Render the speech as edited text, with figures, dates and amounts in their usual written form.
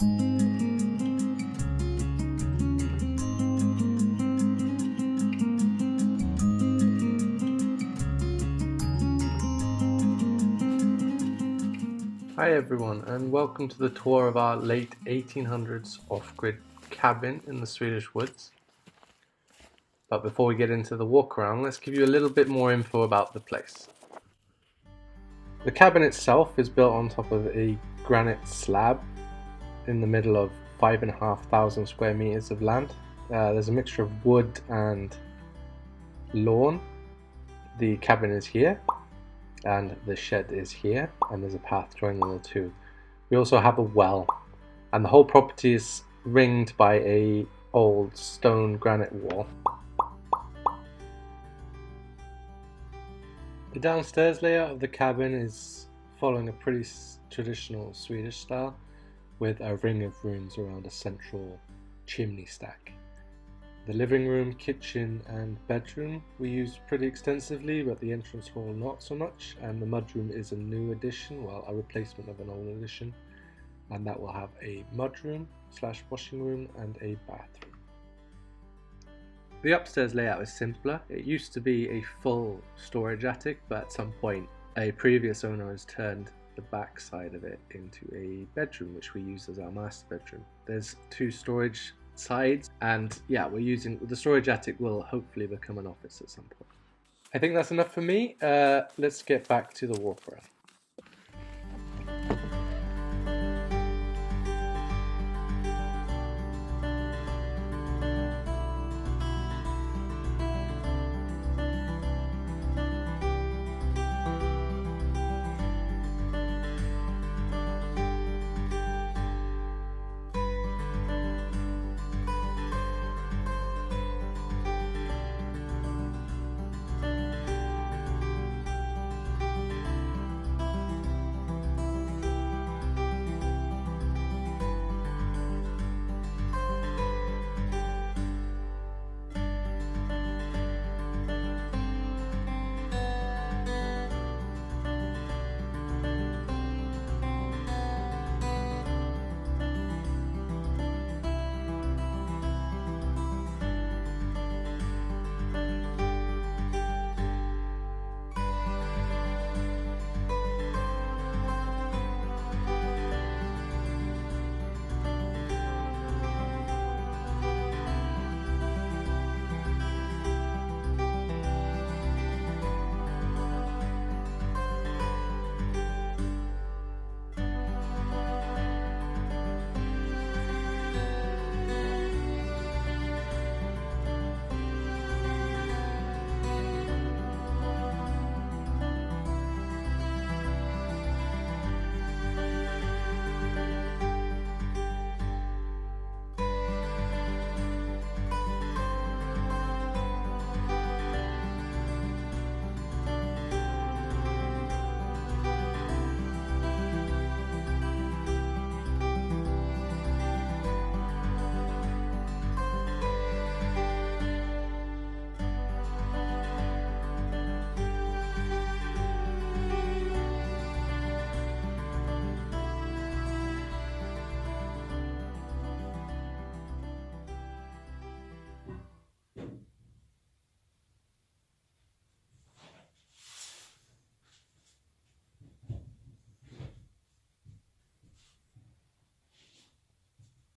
Hi everyone, and welcome to the tour of our late 1800s off-grid cabin in the Swedish woods. But before we get into the walk around, let's give you a little bit more info about the place. The cabin itself is built on top of a granite slab in the middle of 5,500 square meters of land. There's a mixture of wood and lawn. The cabin is here, and the shed is here, and there's a path joining the two. We also have a well, and the whole property is ringed by a old stone granite wall. The downstairs layout of the cabin is following a pretty traditional Swedish style, with a ring of rooms around a central chimney stack. The living room, kitchen and bedroom we use pretty extensively, but the entrance hall not so much, and the mudroom is a new addition, well, a replacement of an old addition, and that will have a mudroom / washing room and a bathroom. The upstairs layout is simpler. It used to be a full storage attic, but at some point a previous owner has turned the back side of it into a bedroom, which we use as our master bedroom. There's two storage sides, and yeah, we're using the storage attic will hopefully become an office at some point. I think that's enough for me. Let's get back to the walk around.